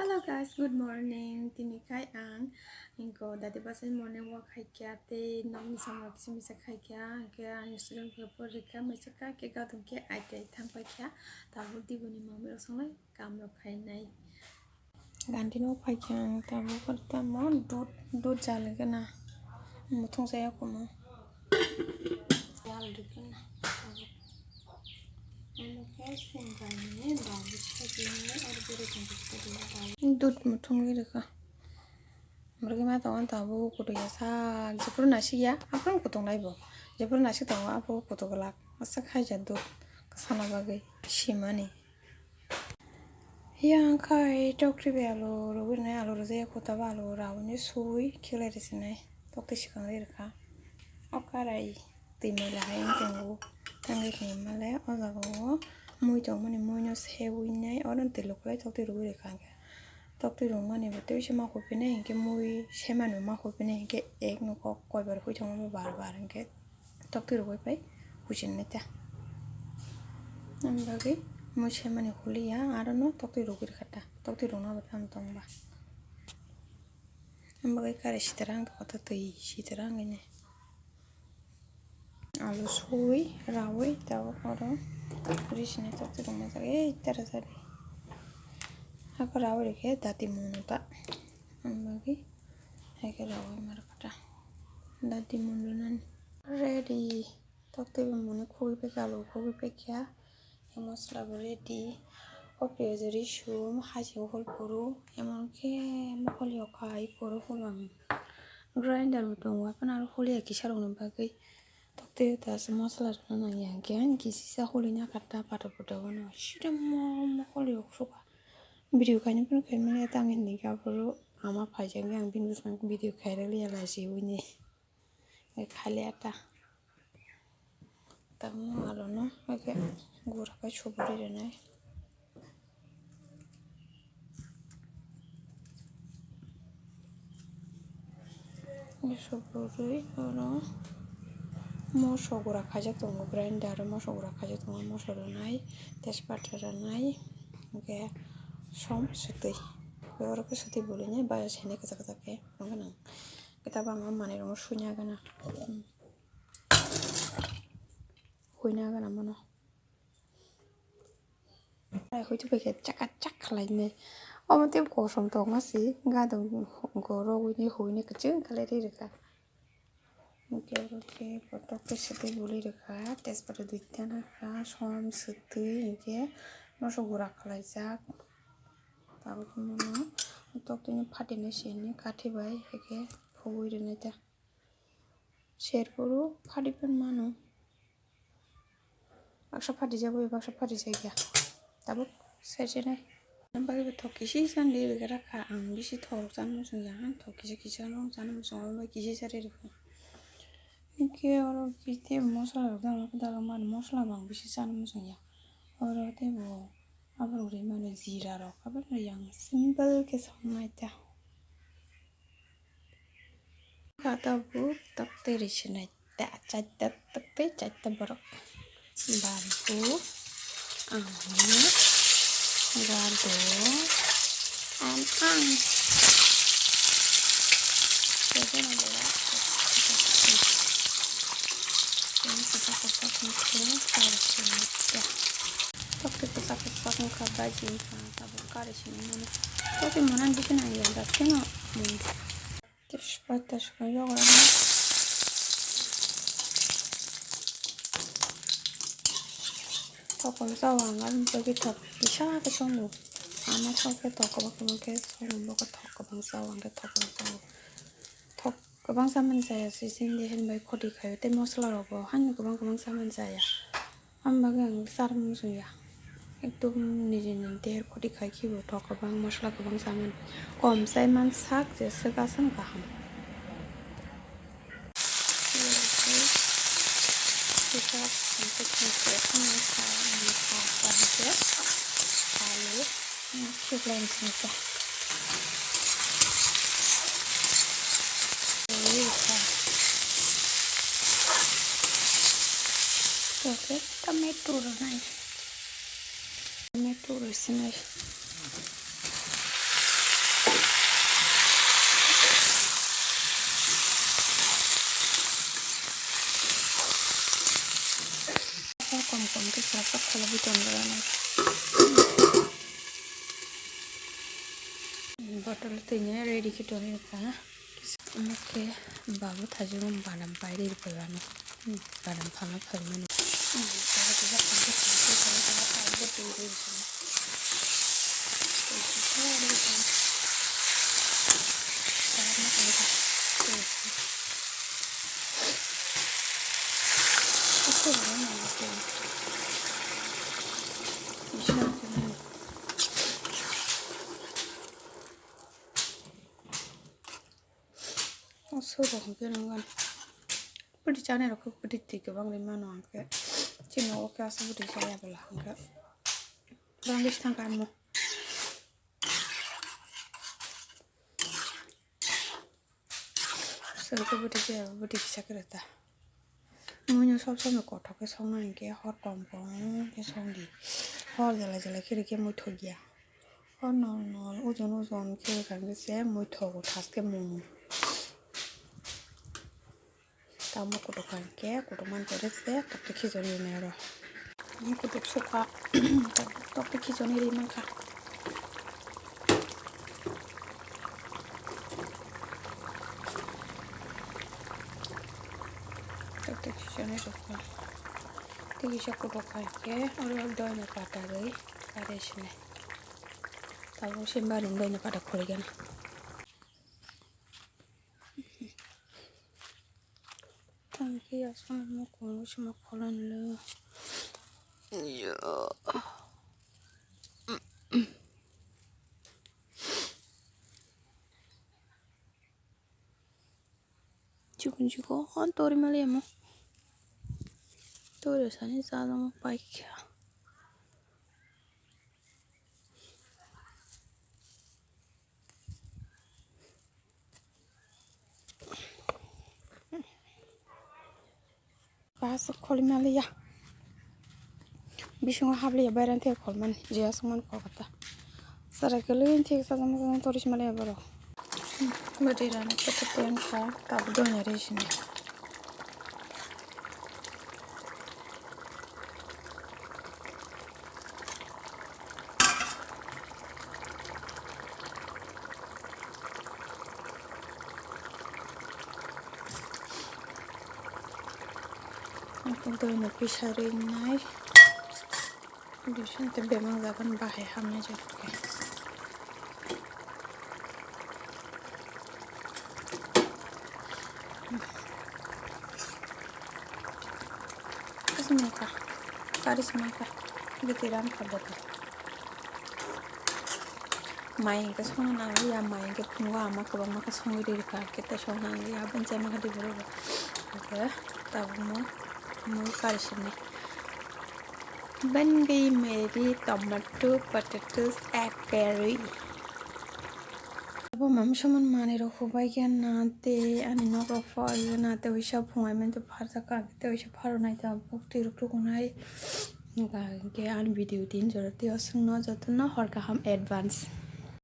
Hello guys, good morning. Tini kai ang ingko dati pasen morning walk khai kya te nom samra kismi sa khai kya ke ang student ko porika mesaka ke ga tum ke ai te thang pa kya ta bu di buni mami ro songlai kam ro khai nai ganti no khai kya ta bu par ta mon dot jal ga na muthong sa ya ko mo jal ri ka na dut mutung gitu ka mereka mah tahu tahu kudu ya sak jepur nasi ya apa kutung lagi bo jepur nasi tahu apa kudu gelak masak aja dut kesana bagai simani yang kai dokter belo rogo nih alo rozaya kota balo rawon sui kira di sini dokter sekarang mereka okarai timela yang tunggu tangga timela ozago muy chong mani muy no sewu ini orang teluk lagi dokter rogo mereka dokter rogo mani betul sih mah kopi nih ke muy seman mah kopi nih ke ek no kok koi baru koi chong bar ke dokter rogo pai hujan nih ta nambah muy seman kuliah ada no dokter rogo kata dokter rogo nambah tentang bah nambah kare siterang kata tuh siterang ini alu sui rawi tahu orang risine dokter rogo masa terasa deh aku rawi deh dati munu tak nambah aku rawi markata dati munu nan ready dokter munu koi pe kalau koi pe kya masla ready kopi jadi shum hasil hol puru emang ke mau lihat puru pulang grinder betul apa naruh holi ya kisah orang bagai dokter tas masla nana yang kian kisi sah holinya kata pada wana sudah mau lihat suka video kayaknya pun kayak mana tangin nih kapuru ama pajang yang bin busman video kayak lihat lah sih ini kali ada tamu alono kayak gurah kayak coba deh nih Sobori orang mau sogura kajak tunggu grinder mau sogura kajak tunggu mau soronai tespata ranai oke som seti orang ke seti bolehnya bayar sini kata ke orang kita bangun mana orang sunya kana kuina kana mana aku tuh pakai cak lainnya om tiap kosong tuh masih nggak ada goro ini huine kecil kali ini kan oke foto ke seti boleh dekat tes pada duitnya nak som seti oke masuk gurak lajak tahu kemana untuk tuh patin sini kati bay oke fokus ini aja share buru padi pun mana baksa padi jauh baksa padi saja tahu saya nampak itu kisi sendiri kira-kira ambisi thorok jangan jangan kisi long jangan musuh kisi cari dulu ini orang kita masalah dalam masalah bang bisi jangan musuh ya orang itu apa udah mana zira roh apa yang simple kesana aja kata bu tak terisnya tak catat berok bantu gado and jadi adalah ini kita kotak mungkin harus ya waktu kita kotak muka baju kita buka di sini mana tapi mana di sini ya tapi no terus batas kayak orang toko sawangan begitu bisa ketemu anak toko bakal sawang bakal toko bang sawang ke toko bang saman saya sih sini hen baik kodi kayu te masalah robo hanya bang saman saya ambagang besar musuh ya itu nijin ter kodi kayu kibo toko bang masalah bang saman kom saya mansak jasa kasan kaham kita untuk lalu masuk lagi saja oke kita metro sini kalau bukan berani botol tinya ready kita ni kan oke baru tajam badam pahit itu kan badam pala pahit mana kalau kita pakai kalau kita pakai itu sudah mungkin kan beri channel aku beri tiga bang lima nong ke cina oke asal beri saya belah enggak bang listang kamu seru beri saya beri bisa kereta mau nyosol sama kotak ke song nang ke hot kompong ke song di hot jala kiri ke mau thogia hot nol uzon kiri kan ke saya mau thogo tas ke mau tamu kutukan ke kutuman terus ya tapi kizoni nero ini kutuk suka tapi kizoni lima kah tapi kizoni suka tiga syak kutukan ke orang doanya pada gay pada sini tahu simbarin doanya pada kuliah tangki asal mau kalau cuma kolan lo ya juga tori malah mau tori sana salah mau baik ya pas kali malah ya bisa ngahable ya bayaran tiap kolman jia semuanya kota serakeli tiap sama tori malah ya baru beriran ketepian ka tak doanya di sini aku doanya pisarin naik di sini tapi memang akan bahaya hamnya juga Semeka, kari semeka, gitiran pada tu. Main ke sana nanti ya main ke punga ama ke bang maka songi diri kita sana nanti ya benci maka di bawah. Oke, tahu mau kari sini. बन गई मेरी tomato potatoes egg curry अब मम समन माने रखबाय के नाते आनि नक फाय नाते वैसा फुंगाय मन तो फारसा का ते वैसा फारो नाय ता भक्ति रुक नाय के आन भिडियो दिन जरते असुन न जतन हरका हम एडवांस